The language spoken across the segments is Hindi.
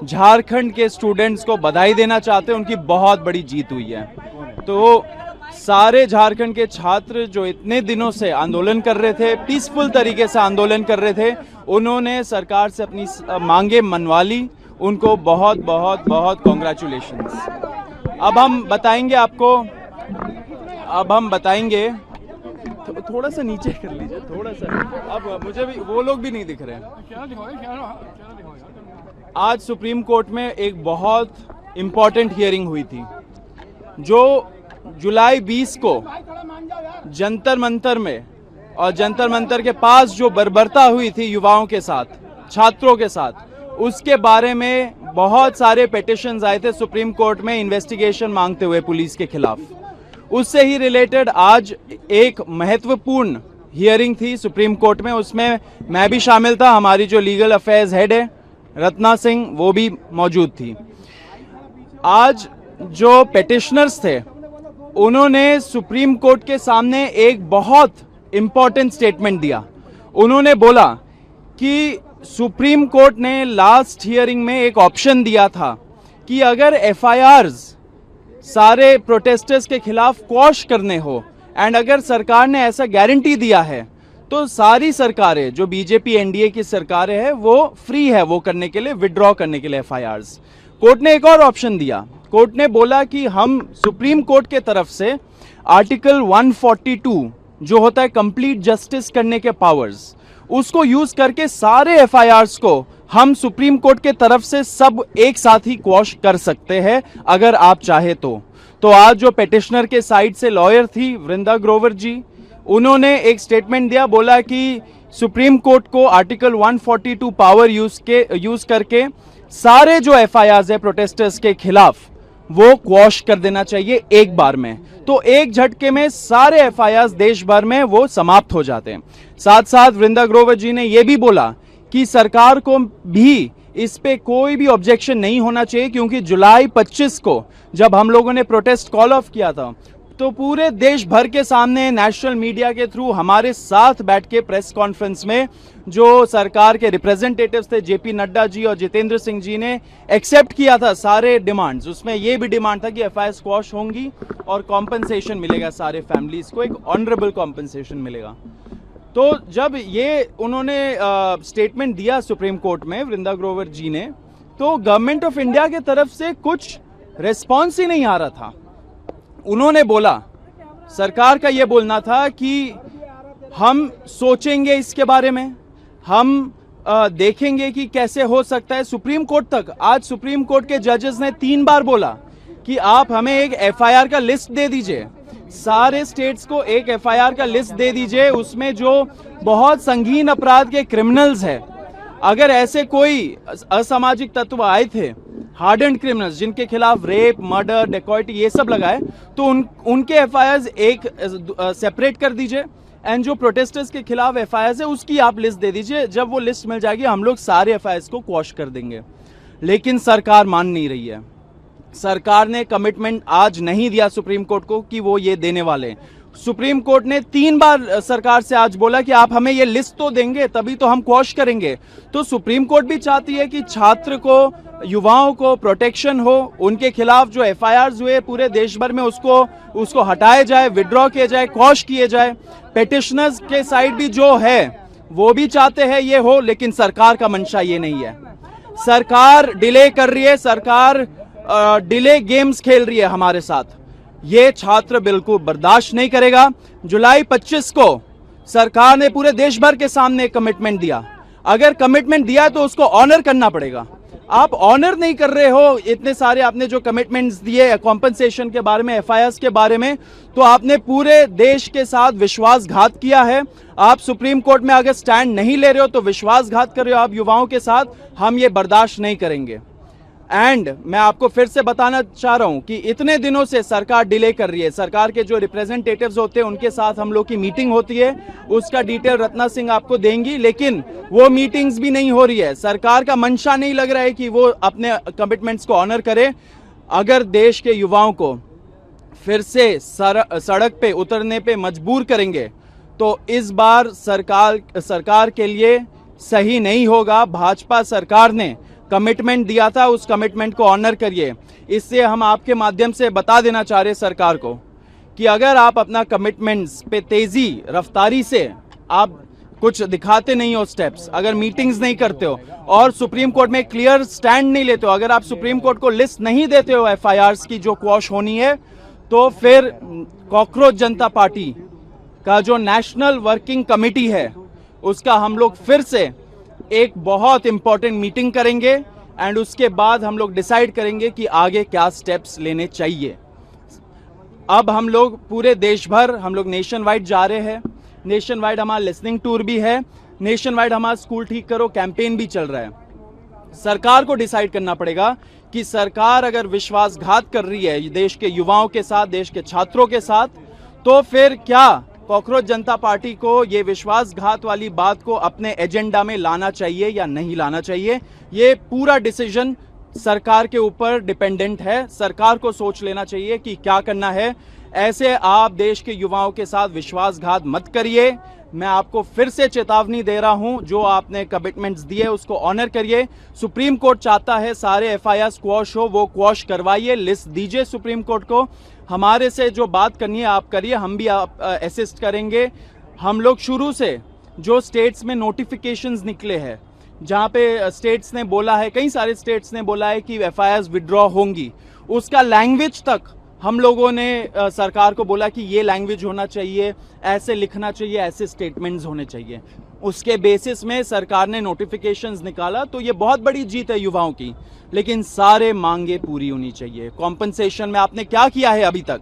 झारखंड के स्टूडेंट्स को बधाई देना चाहते हैं। उनकी बहुत बड़ी जीत हुई है। तो सारे झारखंड के छात्र जो इतने दिनों से आंदोलन कर रहे थे, पीसफुल तरीके से आंदोलन कर रहे थे, उन्होंने सरकार से अपनी मांगे मनवा ली। उनको बहुत बहुत बहुत कॉन्ग्रेचुलेशंस। अब हम बताएंगे थोड़ा सा नीचे कर लीजिए, थोड़ा सा। अब मुझे भी वो लोग भी नहीं दिख रहे हैं। आज सुप्रीम कोर्ट में एक बहुत इंपॉर्टेंट हियरिंग हुई थी। जो जुलाई 20 को जंतर मंतर में और जंतर मंतर के पास जो बर्बरता हुई थी युवाओं के साथ, छात्रों के साथ, उसके बारे में बहुत सारे पिटीशंस आए थे सुप्रीम कोर्ट में इन्वेस्टिगेशन मांगते हुए पुलिस के खिलाफ। उससे ही रिलेटेड आज एक महत्वपूर्ण हियरिंग थी सुप्रीम कोर्ट में। उसमें मैं भी शामिल था, हमारी जो लीगल अफेयर्स हेड है रत्ना सिंह, वो भी मौजूद थी। आज जो पिटिशनर्स थे उन्होंने सुप्रीम कोर्ट के सामने एक बहुत इंपॉर्टेंट स्टेटमेंट दिया। उन्होंने बोला कि सुप्रीम कोर्ट ने लास्ट हियरिंग में एक ऑप्शन दिया था कि अगर एफआईआर्स सारे प्रोटेस्टर्स के खिलाफ क्वॉश करने हो, एंड अगर सरकार ने ऐसा गारंटी दिया है, तो सारी सरकारें जो बीजेपी एनडीए की सरकारें हैं वो फ्री है वो करने के लिए, विड्रॉ करने के लिए एफआईआर्स। कोर्ट ने एक और ऑप्शन दिया। कोर्ट ने बोला कि हम सुप्रीम कोर्ट के तरफ से आर्टिकल 142 जो होता है कंप्लीट जस्टिस करने के पावर्स, उसको यूज करके सारे एफआईआर्स को हम सुप्रीम कोर्ट के तरफ से सब एक साथ ही क्वॉश कर सकते हैं अगर आप चाहे तो आज जो पिटिशनर के साइड से लॉयर थी वृंदा ग्रोवर जी, उन्होंने एक स्टेटमेंट दिया। बोला कि सुप्रीम कोर्ट को आर्टिकल 142 पावर यूज करके सारे जो एफआईआर्स है प्रोटेस्टर्स के खिलाफ वो क्वॉश कर देना चाहिए एक बार में। तो एक झटके में सारे एफआईआर्स देश भर में वो समाप्त हो जाते हैं। साथ साथ वृंदा ग्रोवर जी ने यह भी बोला कि सरकार को भी इस पे कोई भी ऑब्जेक्शन नहीं होना चाहिए, क्योंकि जुलाई 25 को जब हम लोगों ने प्रोटेस्ट कॉल ऑफ किया था तो पूरे देश भर के सामने नेशनल मीडिया के थ्रू हमारे साथ बैठ के प्रेस कॉन्फ्रेंस में जो सरकार के रिप्रेजेंटेटिव्स थे जेपी नड्डा जी और जितेंद्र सिंह जी ने एक्सेप्ट किया था सारे डिमांड्स। उसमें यह भी डिमांड था कि एफआईआर स्क्वॉश होंगी और कॉम्पनसेशन मिलेगा सारे फैमिलीज को, एक ऑनरेबल कॉम्पनसेशन मिलेगा। तो जब ये उन्होंने स्टेटमेंट दिया सुप्रीम कोर्ट में वृंदा ग्रोवर जी ने, तो गवर्नमेंट ऑफ इंडिया के तरफ से कुछ रिस्पॉन्स ही नहीं आ रहा था। उन्होंने बोला, सरकार का यह बोलना था कि हम सोचेंगे इसके बारे में, हम देखेंगे कि कैसे हो सकता है। सुप्रीम कोर्ट तक, आज सुप्रीम कोर्ट के जजेस ने 3 बार बोला कि आप हमें एक एफआईआर का लिस्ट दे दीजिए, सारे स्टेट्स को एक एफआईआर का लिस्ट दे दीजिए, उसमें जो बहुत संगीन अपराध के क्रिमिनल्स है, अगर ऐसे कोई असामाजिक तत्व आए थे, हार्डन्ड क्रिमिनल्स जिनके खिलाफ रेप, मर्डर, डेकॉइटी ये सब लगाए, तो उनके एफआईआर्स एक सेपरेट कर दीजिए, एंड जो प्रोटेस्टर्स के खिलाफ एफआईआर्स है उसकी आप लिस्ट दे दीजिए। जब वो लिस्ट मिल जाएगी हम लोग सारे एफआईआर्स को क्वॉश कर देंगे। लेकिन सरकार मान नहीं रही है। सरकार ने कमिटमेंट आज नहीं दिया सुप्रीम कोर्ट को कि वो ये देने वाले। सुप्रीम कोर्ट ने 3 बार सरकार से आज बोला कि आप हमें ये लिस्ट तो देंगे तभी तो हम क्वॉश करेंगे। तो सुप्रीम कोर्ट भी चाहती है कि छात्र को, युवाओं को प्रोटेक्शन हो, उनके खिलाफ जो एफआईआर्स हुए पूरे देश भर में उसको हटाया जाए, विड्रॉ किया जाए, क्वॉश किए जाए। पिटिशनर्स के साइड भी जो है वो भी चाहते हैं ये हो, लेकिन सरकार का मंशा ये नहीं है। सरकार डिले कर रही है, सरकार डिले गेम्स खेल रही है हमारे साथ। ये छात्र बिल्कुल बर्दाश्त नहीं करेगा। जुलाई 25 को सरकार ने पूरे देश भर के सामने कमिटमेंट दिया। अगर कमिटमेंट दिया तो उसको ऑनर करना पड़ेगा। आप ऑनर नहीं कर रहे हो इतने सारे आपने जो कमिटमेंट्स दिए कॉम्पनसेशन के बारे में, एफआईआर्स के बारे में, तो आपने पूरे देश के साथ विश्वासघात किया है। आप सुप्रीम कोर्ट में अगर स्टैंड नहीं ले रहे हो तो विश्वासघात कर रहे हो आप युवाओं के साथ। हम ये बर्दाश्त नहीं करेंगे। एंड मैं आपको फिर से बताना चाह रहा हूं कि इतने दिनों से सरकार डिले कर रही है। सरकार के जो रिप्रेजेंटेटिव्स होते हैं उनके साथ हम लोग की मीटिंग होती है, उसका डिटेल रत्ना सिंह आपको देंगी, लेकिन वो मीटिंग्स भी नहीं हो रही है। सरकार का मंशा नहीं लग रहा है कि वो अपने कमिटमेंट्स को ऑनर करे। अगर देश के युवाओं को फिर से सड़क पे उतरने पे मजबूर करेंगे तो इस बार सरकार के लिए सही नहीं होगा। भाजपा सरकार ने कमिटमेंट दिया था उस कमिटमेंट को ऑनर करिए। इससे हम आपके माध्यम से बता देना चाह रहे सरकार को कि अगर आप अपना कमिटमेंट्स पे तेजी रफ्तारी से आप कुछ दिखाते नहीं हो स्टेप्स, अगर मीटिंग्स नहीं करते हो और सुप्रीम कोर्ट में क्लियर स्टैंड नहीं लेते हो, अगर आप सुप्रीम कोर्ट को लिस्ट नहीं देते हो एफआईआर्स की जो क्वॉश होनी है, तो फिर कॉकरोच जनता पार्टी का जो नेशनल वर्किंग कमेटी है उसका हम लोग फिर से एक बहुत इंपॉर्टेंट मीटिंग करेंगे एंड उसके बाद हम लोग डिसाइड करेंगे कि आगे क्या स्टेप्स लेने चाहिए। अब हम लोग पूरे देश भर हम लोग नेशन वाइड जा रहे हैं। नेशन वाइड हमारा लिसनिंग टूर भी है, नेशन वाइड हमारा स्कूल ठीक करो कैंपेन भी चल रहा है। सरकार को डिसाइड करना पड़ेगा कि सरकार अगर विश्वासघात कर रही है देश के युवाओं के साथ, देश के छात्रों के साथ, तो फिर क्या कॉकरोच जनता पार्टी को ये विश्वासघात वाली बात को अपने एजेंडा में लाना चाहिए या नहीं लाना चाहिए। ये पूरा डिसीजन सरकार के ऊपर डिपेंडेंट है। सरकार को सोच लेना चाहिए कि क्या करना है। ऐसे आप देश के युवाओं के साथ विश्वासघात मत करिए। मैं आपको फिर से चेतावनी दे रहा हूं, जो आपने कमिटमेंट्स दिए उसको ऑनर करिए। सुप्रीम कोर्ट चाहता है सारे एफआईआर क्वॉश हो, वो क्वॉश करवाइए, लिस्ट दीजिए सुप्रीम कोर्ट को। हमारे से जो बात करनी है आप करिए, हम भी आप असिस्ट करेंगे। हम लोग शुरू से जो स्टेट्स में नोटिफिकेशंस निकले हैं, जहां पे स्टेट्स ने बोला है, कई सारे स्टेट्स ने बोला है कि एफआईआर विड्रॉ होंगी, उसका लैंग्वेज तक हम लोगों ने सरकार को बोला कि ये लैंग्वेज होना चाहिए, ऐसे लिखना चाहिए, ऐसे स्टेटमेंट्स होने चाहिए। उसके बेसिस में सरकार ने नोटिफिकेशंस निकाला, तो ये बहुत बड़ी जीत है युवाओं की। लेकिन सारे मांगे पूरी होनी चाहिए। कॉम्पनसेशन में आपने क्या किया है अभी तक?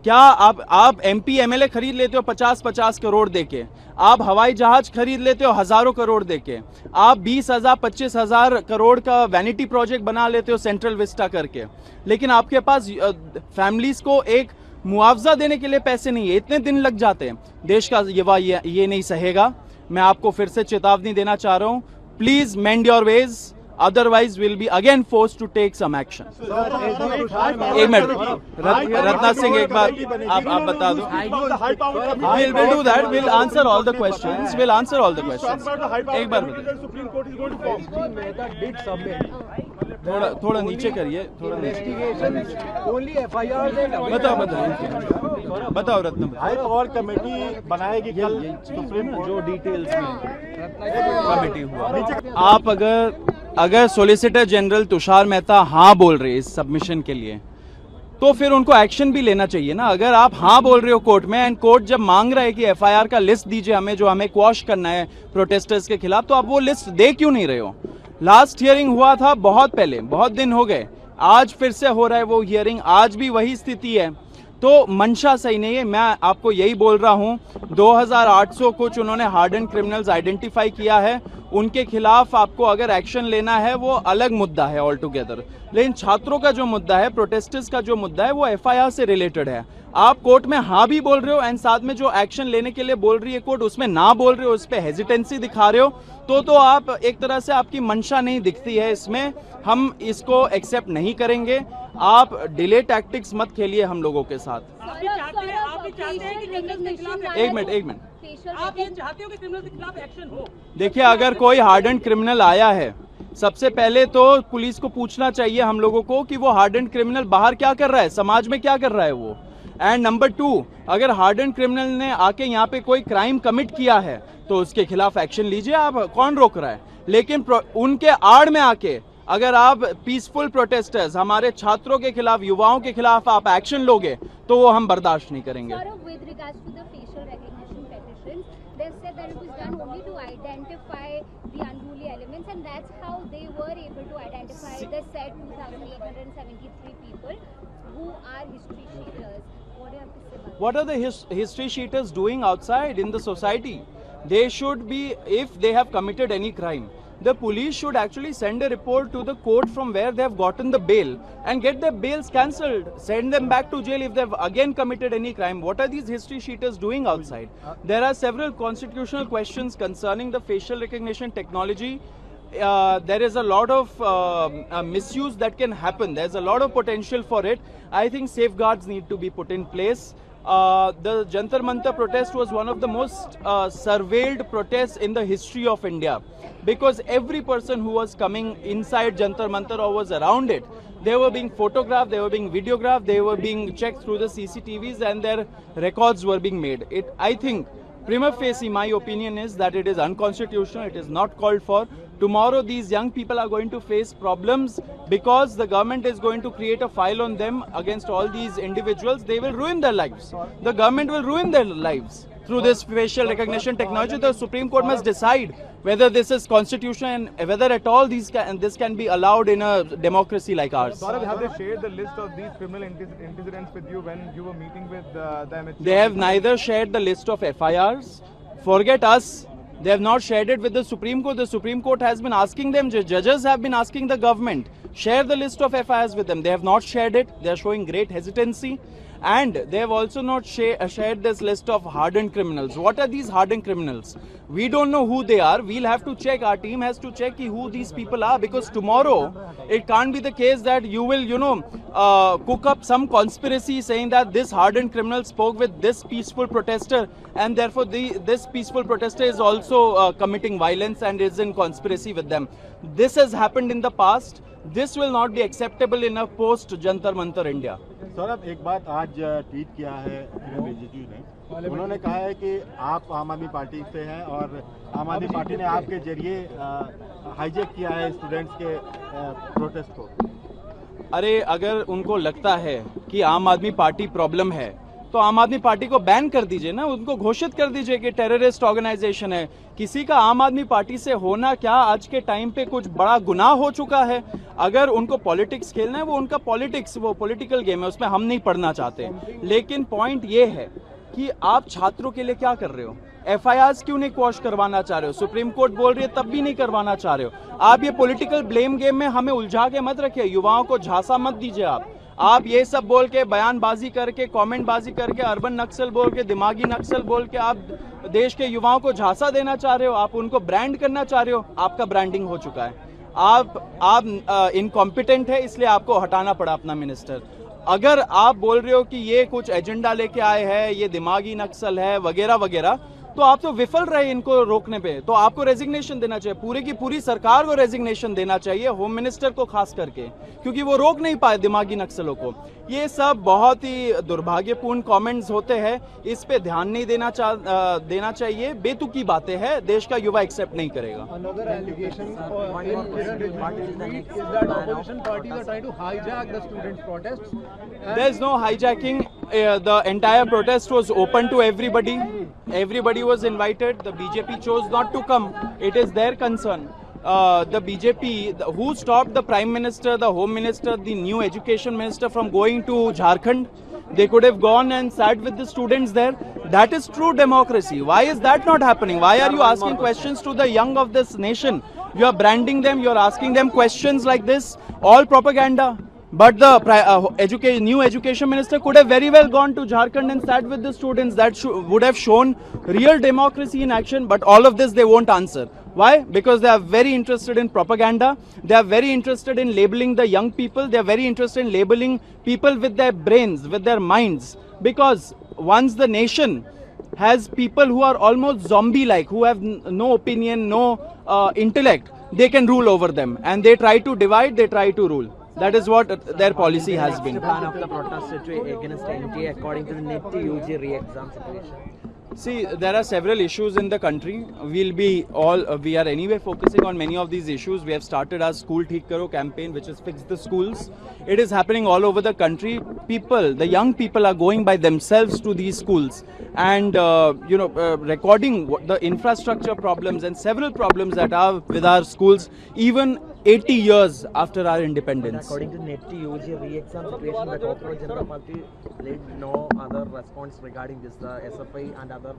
क्या आप एमपी एमएलए खरीद लेते हो 50-50 करोड़ देके, आप हवाई जहाज खरीद लेते हो हजारों करोड़ देके, आप 20,000 25,000 करोड़ का वैनिटी प्रोजेक्ट बना लेते हो सेंट्रल विस्टा करके, लेकिन आपके पास फैमिलीज को एक मुआवजा देने के लिए पैसे नहीं है। इतने दिन लग जाते हैं। देश का युवा ये नहीं सहेगा। मैं आपको फिर से चेतावनी देना चाह रहा हूं, please mend your ways, otherwise we'll be again forced to take some action. एक मिनट, रत्ना सिंह एक बार आप बता दो। We'll do that. We'll answer all the questions. We'll answer all the questions. एक बार थोड़ा नीचे करिए, थोड़ा बताओ रत्ना। और कमेटी बनाएगी कल सुप्रीम जो डिटेल्स में कमेटी हुआ। आप अगर सॉलिसिटर जनरल तुषार मेहता हाँ बोल रहे इस सबमिशन के लिए, तो फिर उनको एक्शन भी लेना चाहिए ना। अगर आप हाँ बोल रहे हो कोर्ट में, एंड कोर्ट जब मांग रहा है कि एफआईआर का लिस्ट दीजिए हमें, जो हमें क्वॉश करना है प्रोटेस्टर्स के खिलाफ, तो आप वो लिस्ट दे क्यों नहीं रहे हो? लास्ट हियरिंग हुआ था बहुत पहले, बहुत दिन हो गए, आज फिर से हो रहा है वो हियरिंग, आज भी वही स्थिति है। तो मंशा सही नहीं है। मैं आपको यही बोल रहा हूं, 2800 कुछ उन्होंने हार्डन क्रिमिनल्स आइडेंटिफाई किया है, उनके खिलाफ आपको अगर एक्शन लेना है वो अलग मुद्दा है ऑल टुगेदर। लेकिन छात्रों का जो मुद्दा है, प्रोटेस्टर्स का जो मुद्दा है, वो एफआईआर से रिलेटेड है। आप कोर्ट में हाँ भी बोल रहे हो एंड साथ में जो एक्शन लेने के लिए बोल रही है कोर्ट, उसमें ना बोल रहे हो, उस पर हेजिटेंसी दिखा रहे हो, तो आप एक तरह से आपकी मंशा नहीं दिखती है इसमें। हम इसको एक्सेप्ट नहीं करेंगे। आप डिले टैक्टिक्स मत खेलिए हम लोगों के साथ। आप ये चाहते हैं कि क्रिमिनल्स के खिलाफ एक मिनट आप ये चाहते हो कि क्रिमिनल्स के खिलाफ एक्शन हो? देखिए, अगर कोई हार्डन क्रिमिनल आया है, सबसे पहले तो पुलिस को पूछना चाहिए हम लोगों को कि वो हार्डन क्रिमिनल बाहर क्या कर रहा है, समाज में क्या कर रहा है वो। एंड नंबर 2, अगर हार्डन क्रिमिनल ने आके यहाँ पे कोई क्राइम कमिट किया है तो उसके खिलाफ एक्शन लीजिए, आप कौन रोक रहा है। लेकिन उनके आड़ में आके अगर आप पीसफुल प्रोटेस्टर्स, हमारे छात्रों के खिलाफ, युवाओं के खिलाफ आप एक्शन लोगे तो वो हम बर्दाश्त नहीं करेंगे। They said that it was done only to identify the unruly elements, and that's how they were able to identify the said 2,873 people who are history cheaters. What do you have to say about that? What are the history cheaters doing outside in the society? They should be, if they have committed any crime, the police should actually send a report to the court from where they have gotten the bail and get their bails cancelled. Send them back to jail if they have again committed any crime. What are these history cheaters doing outside? There are several constitutional questions concerning the facial recognition technology. There is a lot of misuse that can happen. There's a lot of potential for it. I think safeguards need to be put in place. the Jantar Mantar protest was one of the most surveilled protests in the history of India, because every person who was coming inside Jantar Mantar or was around it, they were being photographed, they were being videographed, they were being checked through the CCTVs, and their records were being made. I think, prima facie, my opinion is that it is unconstitutional, it is not called for. Tomorrow these young people are going to face problems because the government is going to create a file on them against all these individuals. They will ruin their lives. The government will ruin their lives through this facial recognition technology. The Supreme Court must decide whether this is constitutional and whether at all this can be allowed in a democracy like ours. Saurabh, have they shared the list of these criminal incidents with you when you were meeting with them? They have neither shared the list of FIRs. Forget us. They have not shared it with the Supreme Court. The Supreme Court has been asking them, judges have been asking the government, share the list of FIRs with them. They have not shared it. They are showing great hesitancy. And they have also not shared this list of hardened criminals. What are these hardened criminals? We don't know who they are. We'll have to check. Our team has to check who these people are, because tomorrow it can't be the case that you will, cook up some conspiracy saying that this hardened criminal spoke with this peaceful protester, and therefore this peaceful protester is also committing violence and is in conspiracy with them. This has happened in the past. This will not be acceptable in a post-Jantar Mantar India. Saurabh, एक बात आज ट्वीट किया है किरण रिजिजू ने। उन्होंने कहा है कि आप आम आदमी पार्टी से हैं और आम आदमी पार्टी ने आपके जरिए हाईजैक किया है स्टूडेंट्स के प्रोटेस्ट को। अरे, अगर उनको लगता है कि आम आदमी पार्टी प्रॉब्लम है तो आम आदमी पार्टी को बैन कर दीजिए ना, उनको घोषित कर दीजिए कि टेररिस्ट ऑर्गेनाइजेशन है। किसी का आम आदमी पार्टी से होना क्या आज के टाइम पे कुछ बड़ा गुनाह हो चुका है? अगर उनको पॉलिटिक्स खेलना है, वो उनका पॉलिटिक्स, वो पॉलिटिकल गेम है, उसमें हम नहीं पढ़ना चाहते। लेकिन पॉइंट ये है कि आप छात्रों के लिए क्या कर रहे हो? FIRs क्यों नहीं क्वॉश करवाना चाह रहे हो? सुप्रीम कोर्ट बोल रही है तब भी नहीं करवाना चाह रहे हो। आप ये पॉलिटिकल ब्लेम गेम में हमें उलझा के मत रखिए, युवाओं को झांसा मत दीजिए। आप ये सब बोल के, बयानबाजी करके, कमेंटबाजी करके, अर्बन नक्सल बोल के, दिमागी नक्सल बोल के आप देश के युवाओं को झांसा देना चाह रहे हो, आप उनको ब्रांड करना चाह रहे हो। आपका ब्रांडिंग हो चुका है। आप इनकॉम्पिटेंट है, इसलिए आपको हटाना पड़ा अपना मिनिस्टर। अगर आप बोल रहे हो कि ये कुछ एजेंडा लेके आए हैं, ये दिमागी नक्सल है वगैरह वगैरह, तो आप तो विफल रहे इनको रोकने पे। तो आपको रेजिग्नेशन देना चाहिए, पूरी की पूरी सरकार को रेजिग्नेशन देना चाहिए, होम मिनिस्टर को खास करके, क्योंकि वो रोक नहीं पाए दिमागी नक्सलों को। ये सब बहुत ही दुर्भाग्यपूर्ण कमेंट्स होते हैं, इस पे ध्यान नहीं देना चाहिए। बेतुकी बातें हैं, देश का युवा एक्सेप्ट नहीं करेगा। Another allegation in Kiran Rijju's tweet is that opposition parties are trying to hijack the students' protests. There is no hijacking. The entire protest was open to everybody. Everybody was invited. The BJP chose not to come. It is their concern. The BJP, who stopped the Prime Minister, the Home Minister, the new Education Minister from going to Jharkhand? They could have gone and sat with the students there. That is true democracy. Why is that not happening? Why are you asking questions to the young of this nation? You are branding them, you are asking them questions like this, all propaganda. But the new education minister could have very well gone to Jharkhand and sat with the students. That would have shown real democracy in action. But all of this they won't answer. Why? Because they are very interested in propaganda. They are very interested in labeling the young people. They are very interested in labeling people with their brains, with their minds. Because once the nation has people who are almost zombie-like, who have no opinion, no intellect, they can rule over them. And they try to divide, they try to rule. That is what their policy has been. Ban of the protest against NTA according to the NET UG re-exam situation. See, there are several issues in the country. We are anyway focusing on many of these issues. We have started our School Theek Karo campaign, which is Fix the Schools. It is happening all over the country. The young people are going by themselves to these schools and, recording the infrastructure problems and several problems that are with our schools, even 80 years after our independence. According to NET UG re-exam situation, the Corporate Janata Party laid no other response regarding this, the SFI and other...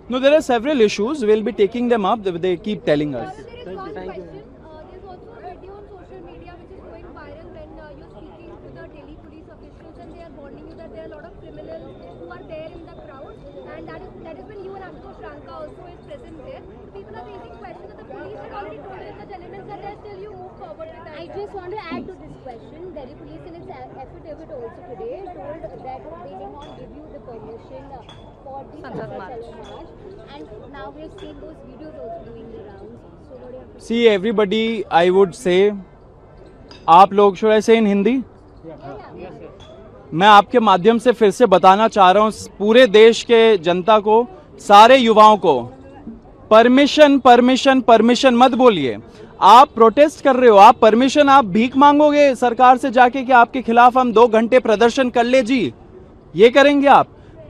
No, there are several issues. We'll be taking them up. They keep telling us. There is one question. There's also a video on social media which is going viral when you're speaking to the Delhi police officials and they are warning you that there are a lot of criminals who are there in the crowd, and that is when you and Ashutosh Ranka also is present there. People are raising questions that the police have already told you such elements are there, still you move forward with that. I just want to add to this question. Delhi police in its affidavit also today told that they did not give you the permission for the Sansad march. And now we have seen those videos also doing the rounds. So what do you have to See everybody, I would say, आप लोग should I say in Hindi? मैं आपके माध्यम से फिर से बताना चाह रहा हूं पूरे देश के जनता को, सारे युवाओं को, परमिशन परमिशन परमिशन मत बोलिए। आप प्रोटेस्ट कर रहे हो, आप परमिशन, आप भीख मांगोगे सरकार से जाके कि आपके खिलाफ हम 2 घंटे प्रदर्शन कर ले जी, ये करेंगे आप?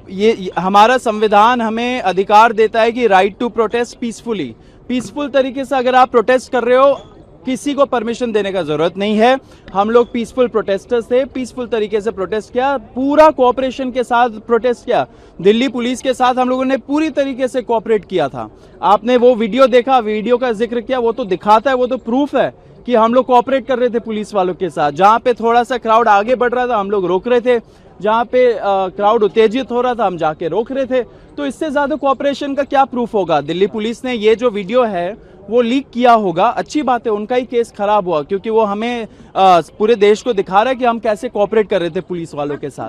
ये हमारा संविधान हमें अधिकार देता है कि right to protest peacefully, peaceful तरीके से अगर आप प्रोटेस्ट कर रहे हो, किसी को परमिशन देने का जरूरत नहीं है। हम लोग पीसफुल प्रोटेस्टर्स थे, पीसफुल तरीके से प्रोटेस्ट किया, पूरा कोऑपरेशन के साथ प्रोटेस्ट किया। दिल्ली पुलिस के साथ हम लोगों ने पूरी तरीके से कोऑपरेट किया था। आपने वो वीडियो देखा, वीडियो का जिक्र किया, वो तो दिखाता है, वो तो प्रूफ है कि हम लोग कोऑपरेट कर रहे थे पुलिस वालों के साथ। जहां पे थोड़ा सा क्राउड आगे बढ़ रहा था हम लोग रोक रहे थे, जहां पे क्राउड उत्तेजित हो रहा था हम जाके रोक रहे थे। तो इससे ज्यादा कोऑपरेशन का क्या प्रूफ होगा? दिल्ली पुलिस ने ये जो वीडियो है वो लीक किया होगा, अच्छी बात है, उनका ही केस खराब हुआ, क्योंकि वो हमें पूरे देश को दिखा रहा है कि हम कैसे कोऑपरेट कर रहे थे पुलिस वालों के साथ।